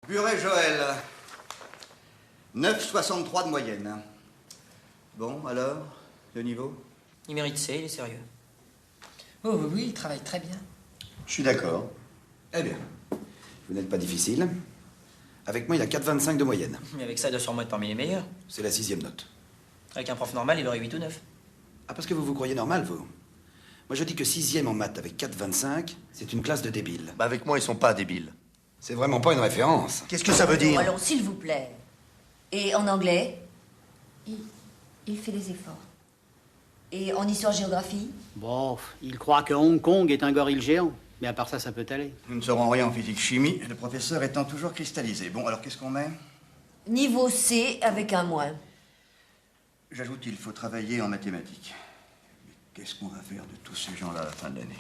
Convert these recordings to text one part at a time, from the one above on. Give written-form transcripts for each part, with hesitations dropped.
Buret Joël. 9,63 de moyenne. Bon, alors, le niveau? Il mérite C, il est sérieux. Oh oui, il travaille très bien. Je suis d'accord. Eh bien. Vous n'êtes pas difficile. Avec moi, il a 4,25 de moyenne. Mais avec ça, il doit sûrement être parmi les meilleurs. C'est la 6e note. Avec un prof normal, il aurait 8 ou 9. Ah, parce que vous vous croyez normal, vous? Moi, je dis que 6e en maths avec 4,25, c'est une classe de débiles. Bah avec moi, ils sont pas débiles. C'est vraiment pas une référence. Qu'est-ce que ça veut dire? Allons, s'il vous plaît. Et en anglais? Il fait des efforts. Et en histoire-géographie? Bon, il croit que Hong Kong est un gorille géant. Mais à part ça, ça peut aller. Nous ne saurons rien en physique-chimie, le professeur étant toujours cristallisé. Bon, alors qu'est-ce qu'on met? Niveau C avec un moins. J'ajoute qu'il faut travailler en mathématiques. Mais qu'est-ce qu'on va faire de tous ces gens-là à la fin de l'année?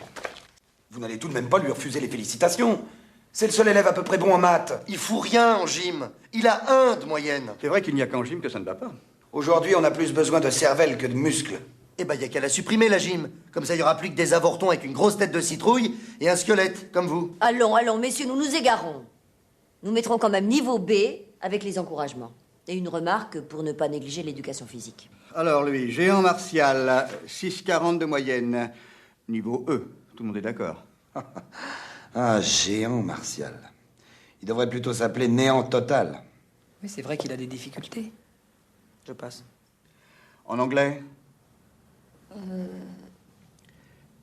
Vous n'allez tout de même pas lui refuser les félicitations. C'est le seul élève à peu près bon en maths. Il fout rien en gym. Il a 1 de moyenne. C'est vrai qu'il n'y a qu'en gym que ça ne va pas. Aujourd'hui, on a plus besoin de cervelle que de muscles. Eh ben, y a qu'à la supprimer, la gym. Comme ça, il y aura plus que des avortons avec une grosse tête de citrouille et un squelette, comme vous. Allons, allons, messieurs, nous nous égarons. Nous mettrons quand même niveau B avec les encouragements. Et une remarque pour ne pas négliger l'éducation physique. Alors lui, géant martial, 6,40 de moyenne. Niveau E, tout le monde est d'accord. Ah, géant martial. Il devrait plutôt s'appeler néant total. Oui, c'est vrai qu'il a des difficultés. Je passe. En anglais?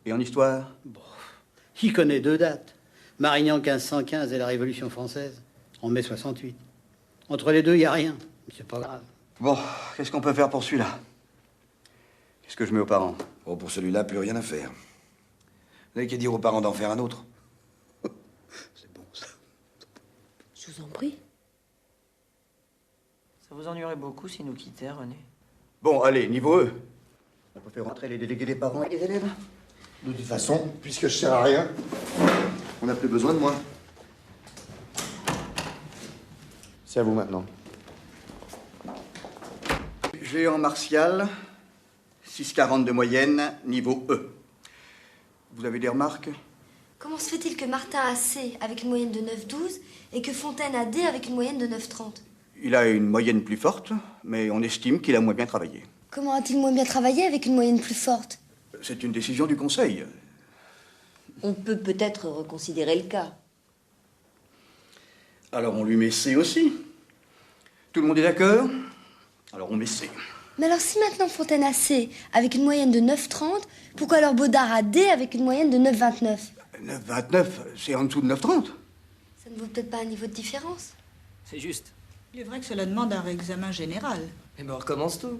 Et en histoire? Il connaît 2 dates. Marignan 1515 et la Révolution française, en mai 68. Entre les deux, il n'y a rien. Mais c'est pas grave. Bon, qu'est-ce qu'on peut faire pour celui-là? Qu'est-ce que je mets aux parents? Oh, pour celui-là, plus rien à faire. Vous n'avez qu'à dire aux parents d'en faire un autre. C'est bon, ça. Je vous en prie. Ça vous ennuierait beaucoup s'il nous quittait, René? Bon, allez, niveau E. On peut faire rentrer les délégués des parents et des élèves? De toute façon, puisque je sers à rien, on n'a plus besoin de moi. C'est à vous maintenant. Géant martial, 6,40 de moyenne, niveau E. Vous avez des remarques? Comment se fait-il que Martin a C avec une moyenne de 9,12 et que Fontaine a D avec une moyenne de 9,30? Il a une moyenne plus forte, mais on estime qu'il a moins bien travaillé. Comment a-t-il moins bien travaillé avec une moyenne plus forte? C'est une décision du conseil. On peut peut-être reconsidérer le cas. Alors on lui met C aussi. Tout le monde est d'accord? Alors on met C. Mais alors si maintenant Fontaine a C avec une moyenne de 9,30, pourquoi alors Baudard a D avec une moyenne de 9,29? 9,29, c'est en dessous de 9,30. Ça ne vaut peut-être pas un niveau de différence? C'est juste. Il est vrai que cela demande un réexamen général. Eh ben, on recommence tout.